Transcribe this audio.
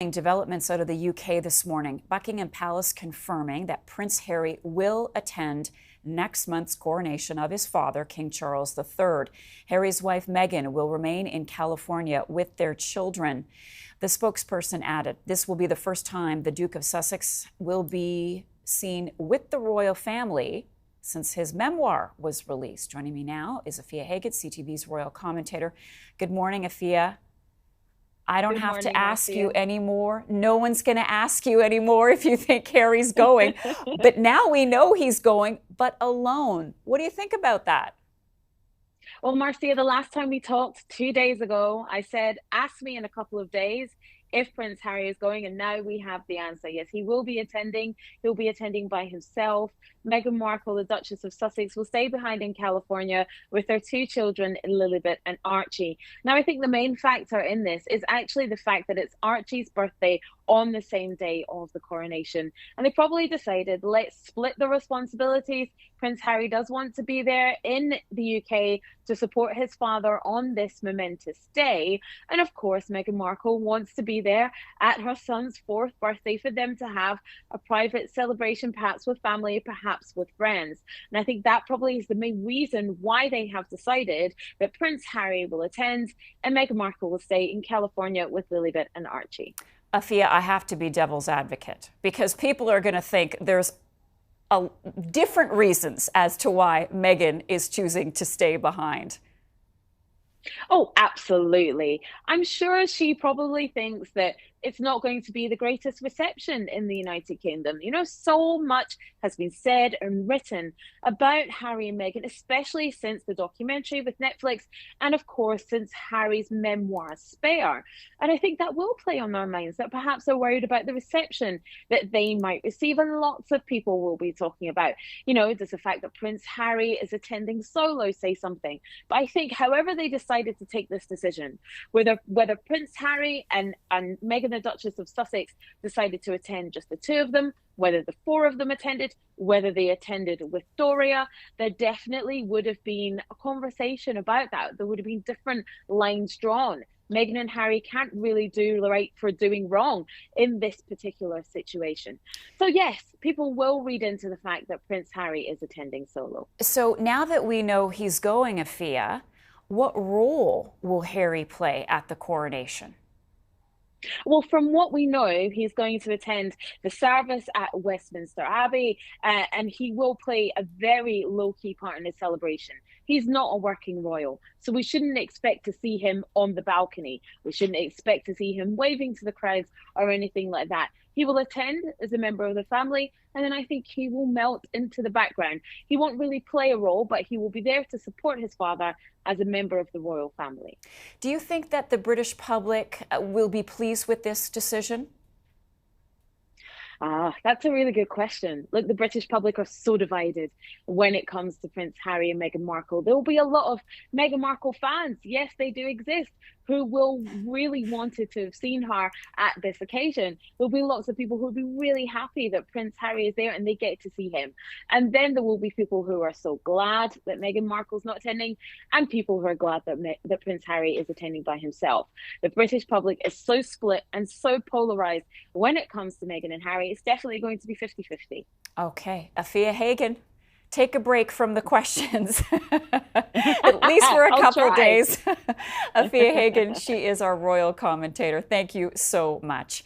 Developments out of the UK this morning. Buckingham Palace confirming that Prince Harry will attend next month's coronation of his father, King Charles III. Harry's wife, Meghan, will remain in California with their children. The spokesperson added, this will be the first time the Duke of Sussex will be seen with the royal family since his memoir was released. Joining me now is Afua Hagan, CTV's royal commentator. Good morning, Afua. I don't have to ask you anymore. No one's going to ask you anymore if you think Harry's going. But now we know he's going, but alone. What do you think about that? Well, Marcia, the last time we talked 2 days ago, I said, ask me in a couple of days if Prince Harry is going, and now we have the answer. Yes, he will be attending. He'll be attending by himself. Meghan Markle, the Duchess of Sussex, will stay behind in California with their two children, Lilibet and Archie. Now, I think the main factor in this is actually the fact that it's Archie's birthday on the same day of the coronation. And they probably decided, let's split the responsibilities. Prince Harry does want to be there in the UK to support his father on this momentous day. And of course, Meghan Markle wants to be there at her son's 4th birthday for them to have a private celebration, perhaps with family, perhaps with friends. And I think that probably is the main reason why they have decided that Prince Harry will attend and Meghan Markle will stay in California with Lilibet and Archie. Afua, I have to be devil's advocate because people are going to think there's different reasons as to why Meghan is choosing to stay behind. Oh, absolutely. I'm sure she probably thinks that it's not going to be the greatest reception in the United Kingdom. You know, so much has been said and written about Harry and Meghan, especially since the documentary with Netflix, and of course, since Harry's memoir, Spare. And I think that will play on their minds, that perhaps they're worried about the reception that they might receive. And lots of people will be talking about, you know, does the fact that Prince Harry is attending solo say something? But I think however they decided to take this decision, whether Prince Harry and Meghan, the Duchess of Sussex, decided to attend just the two of them, whether the four of them attended, whether they attended with Doria, there definitely would have been a conversation about that. There would have been different lines drawn. Meghan and Harry can't really do right for doing wrong in this particular situation. So yes, people will read into the fact that Prince Harry is attending solo. So now that we know he's going, Afua, what role will Harry play at the coronation? Well, from what we know, he's going to attend the service at Westminster Abbey, and he will play a very low-key part in the celebration. He's not a working royal, so we shouldn't expect to see him on the balcony. We shouldn't expect to see him waving to the crowds or anything like that. He will attend as a member of the family, and then I think he will melt into the background. He won't really play a role, but he will be there to support his father as a member of the royal family. Do you think that the British public will be pleased with this decision? That's a really good question. Look, the British public are so divided when it comes to Prince Harry and Meghan Markle. There will be a lot of Meghan Markle fans, yes, they do exist, who will really wanted to have seen her at this occasion. There'll be lots of people who will be really happy that Prince Harry is there and they get to see him. And then there will be people who are so glad that Meghan Markle's not attending, and people who are glad that Prince Harry is attending by himself. The British public is so split and so polarized when it comes to Meghan and Harry. It's definitely going to be 50-50. Okay, Afua Hagan, take a break from the questions, at least for a couple of days. Afua Hagan, she is our royal commentator. Thank you so much.